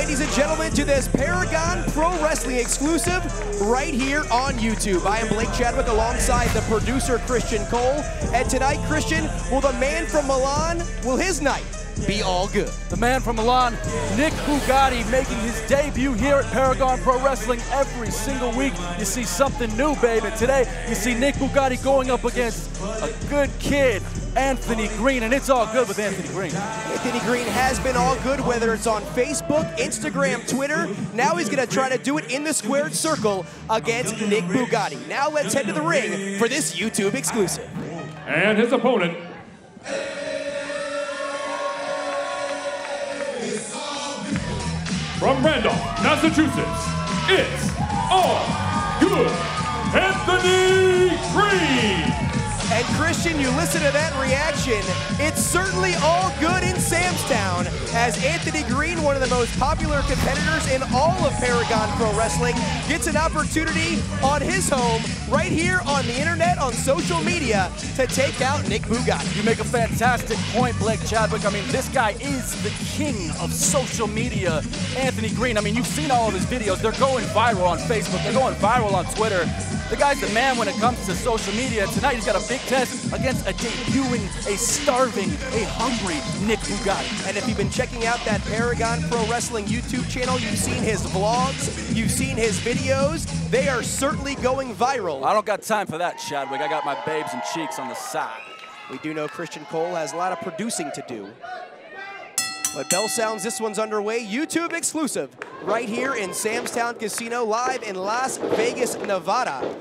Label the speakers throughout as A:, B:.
A: ladies and gentlemen, to this Paragon Pro Wrestling exclusive right here on YouTube. I am Blake Chadwick alongside the producer, Christian Cole. And tonight, Christian, will the man from Milan, will his night be all good?
B: The man from Milan, Nick Bugatti, making his debut here at Paragon Pro Wrestling. Every single week, you see something new, baby. Today, you see Nick Bugatti going up against a good kid, Anthony Greene, and it's all good with Anthony Greene.
A: Anthony Greene has been all good, whether it's on Facebook, Instagram, Twitter. Now he's going to try to do it in the squared circle against Nick Bugatti. Now let's head to the ring for this YouTube exclusive.
C: And his opponent, from Randolph, Massachusetts, it's all good, Anthony Greene.
A: And Christian, you listen to that reaction, it's certainly all good in Samstown, as Anthony Greene, one of the most popular competitors in all of Paragon Pro Wrestling, gets an opportunity on his home, right here on the internet, on social media, to take out Nick Bugatti.
B: You make a fantastic point, Blake Chadwick. I mean, this guy is the king of social media, Anthony Greene. I mean, you've seen all of his videos. They're going viral on Facebook. They're going viral on Twitter. The guy's the man when it comes to social media. Tonight, he's got a big test against a debuting, a starving, a hungry Nick Bugatti.
A: And if you've been checking out that Paragon Pro Wrestling YouTube channel, you've seen his vlogs, you've seen his videos. They are certainly going viral.
B: I don't got time for that, Chadwick. I got my babes and cheeks on the side.
A: We do know Christian Cole has a lot of producing to do. But bell sounds, this one's underway. YouTube exclusive right here in Samstown Casino, live in Las Vegas, Nevada.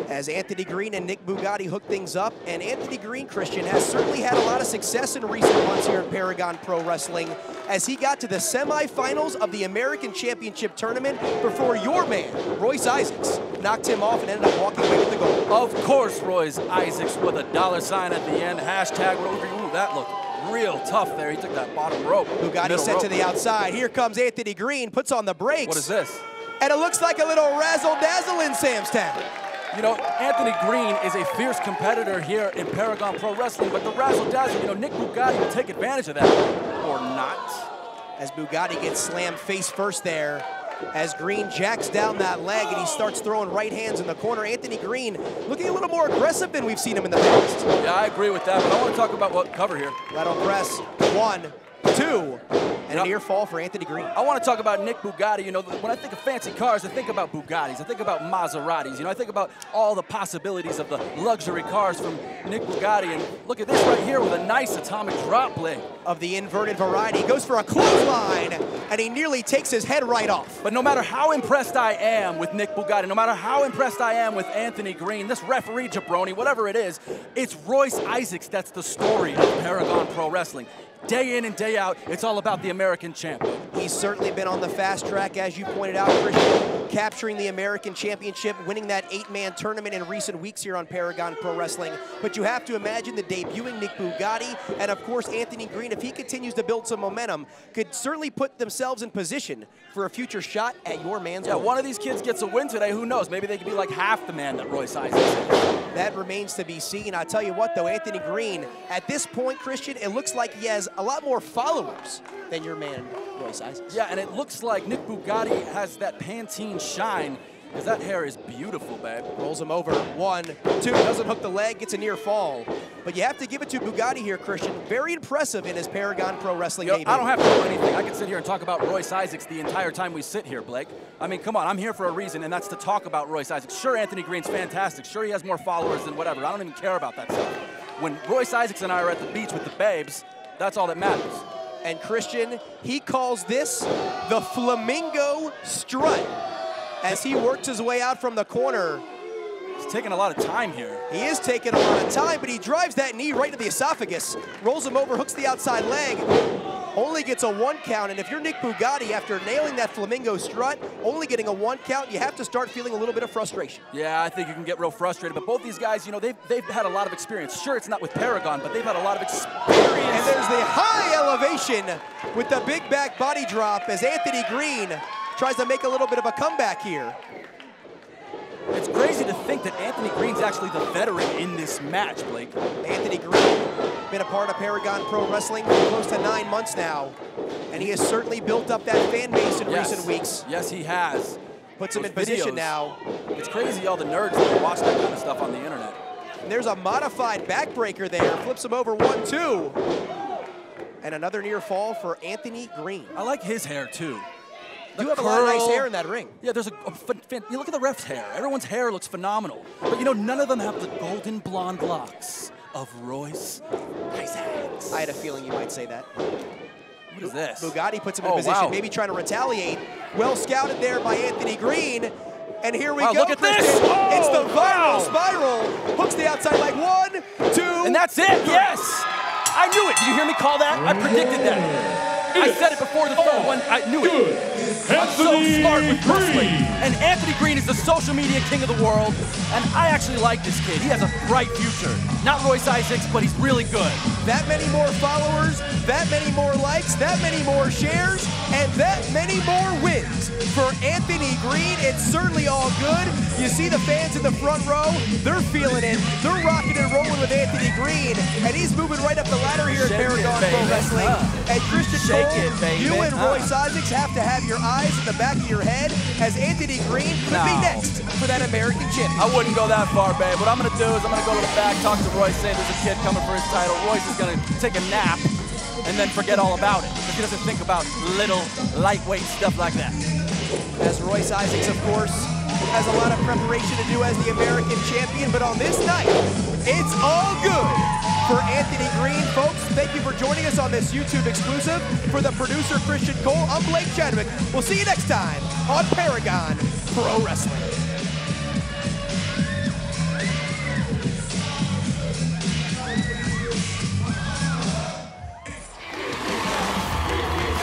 A: As Anthony Greene and Nick Bugatti hook things up. And Anthony Greene, Christian, has certainly had a lot of success in recent months here at Paragon Pro Wrestling, as he got to the semifinals of the American Championship Tournament before your man, Royce Isaacs, knocked him off and ended up walking away with the gold.
B: Of course, Royce Isaacs with a $sign at the end. Hashtag Rover. Ooh, that looked real tough there. He took that bottom rope.
A: Bugatti set to the outside. Here comes Anthony Greene, puts on the brakes.
B: What is this?
A: And it looks like a little razzle-dazzle in Samstown.
B: You know, Anthony Greene is a fierce competitor here in Paragon Pro Wrestling, but the razzle-dazzle, you know, Nick Bugatti will take advantage of that, or not.
A: As Bugatti gets slammed face first there, as Greene jacks down that leg and he starts throwing right hands in the corner. Anthony Greene looking a little more aggressive than we've seen him in the past.
B: Yeah, I agree with that, but I want to talk about what cover here.
A: Lateral press, 1, 2, and a near fall for Anthony Greene.
B: I want to talk about Nick Bugatti. You know, when I think of fancy cars, I think about Bugattis. I think about Maseratis. You know, I think about all the possibilities of the luxury cars from Nick Bugatti. And look at this right here with a nice atomic drop leg.
A: Of the inverted variety. He goes for a clothesline, and he nearly takes his head right off.
B: But no matter how impressed I am with Nick Bugatti, no matter how impressed I am with Anthony Greene, this referee jabroni, whatever it is, it's Royce Isaacs that's the story of Paragon Pro Wrestling. Day in and day out, it's all about the American champion.
A: He's certainly been on the fast track, as you pointed out, Christian, capturing the American Championship, winning that 8-man tournament in recent weeks here on Paragon Pro Wrestling. But you have to imagine the debuting Nick Bugatti, and of course Anthony Greene, if he continues to build some momentum, could certainly put themselves in position for a future shot at your man's goal.
B: One of these kids gets a win today, who knows? Maybe they could be like half the man that Royce Isaacs is.
A: That remains to be seen. I'll tell you what, though, Anthony Greene, at this point, Christian, it looks like he has a lot more followers than your man, Royce Isaacs.
B: Yeah, and it looks like Nick Bugatti has that Pantene shine, because that hair is beautiful, babe.
A: Rolls him over, 1, 2, doesn't hook the leg, gets a near fall. But you have to give it to Bugatti here, Christian. Very impressive in his Paragon Pro Wrestling debut.
B: I don't have to do anything. I can sit here and talk about Royce Isaacs the entire time we sit here, Blake. I mean, come on, I'm here for a reason, and that's to talk about Royce Isaacs. Sure, Anthony Greene's fantastic. Sure, he has more followers than whatever. I don't even care about that stuff. When Royce Isaacs and I are at the beach with the babes, that's all that matters.
A: And Christian, he calls this the flamingo strut. As he works his way out from the corner.
B: He's taking a lot of time here.
A: He is taking a lot of time, but he drives that knee right to the esophagus, rolls him over, hooks the outside leg, only gets a 1 count. And if you're Nick Bugatti, after nailing that flamingo strut, only getting a 1 count, you have to start feeling a little bit of frustration.
B: Yeah, I think you can get real frustrated, but both these guys, you know, they've had a lot of experience. Sure, it's not with Paragon, but they've had a lot of experience.
A: And there's the high elevation with the big back body drop as Anthony Greene tries to make a little bit of a comeback here.
B: It's crazy to think that Anthony Greene's actually the veteran in this match, Blake.
A: Anthony Greene, been a part of Paragon Pro Wrestling for close to 9 months now. And he has certainly built up that fan base in recent weeks.
B: Yes, he has.
A: Puts him in position now.
B: It's crazy all the nerds that watch that kind of stuff on the internet.
A: And there's a modified backbreaker there. Flips him over 1-2. And another near fall for Anthony Greene.
B: I like his hair, too.
A: You have a lot of nice hair in that ring.
B: Yeah, there's you look at the ref's hair. Everyone's hair looks phenomenal. But, you know, none of them have the golden blonde locks of Royce Isaacs.
A: I had a feeling you might say that.
B: What is this?
A: Bugatti puts him in position,
B: wow.
A: maybe trying to retaliate. Well scouted there by Anthony Greene. And here we go,
B: look at
A: Christian.
B: this! Oh,
A: it's the viral
B: wow.
A: spiral. Hooks the outside leg, 1, 2.
B: And that's it, yes! I knew it. Did you hear me call that? I predicted that. I said it before the third one. I knew it. I'm so smart with wrestling. And Anthony Greene is the social media king of the world. And I actually like this kid. He has a bright future. Not Royce Isaacs, but he's really good.
A: That many more followers, that many more likes, that many more shares, and that many more wins for Anthony Greene. It's certainly all good. You see the fans in the front row, they're feeling it. They're rocking and rolling with Anthony Greene, and he's moving right up the ladder here at Paragon Pro Wrestling. And Christian Cole, you and Royce Isaacs have to have your eyes in the back of your head as Anthony Greene could be next for that American championship.
B: I wouldn't go that far, babe. What I'm going to do is I'm going to go to the back, talk to Royce, say there's a kid coming for his title. Royce is going to take a nap and then forget all about it because he doesn't think about little lightweight stuff like that.
A: As Royce Isaacs, of course, has a lot of preparation to do as the American champion, but on this night, it's all good for Anthony Greene. Folks, thank you for joining us on this YouTube exclusive. For the producer, Christian Cole, I'm Blake Chadwick. We'll see you next time on Paragon Pro Wrestling.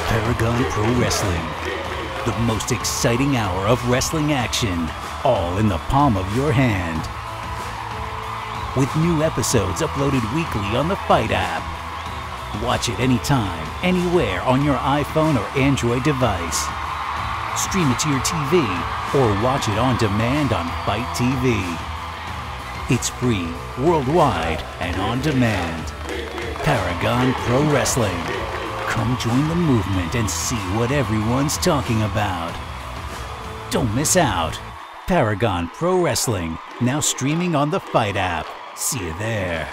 D: Paragon Pro Wrestling. The most exciting hour of wrestling action, all in the palm of your hand. With new episodes uploaded weekly on the Fight app. Watch it anytime, anywhere on your iPhone or Android device. Stream it to your TV or watch it on demand on Fight TV. It's free, worldwide, and on demand. Paragon Pro Wrestling. Come join the movement and see what everyone's talking about. Don't miss out. Paragon Pro Wrestling, now streaming on the Fight app. See you there.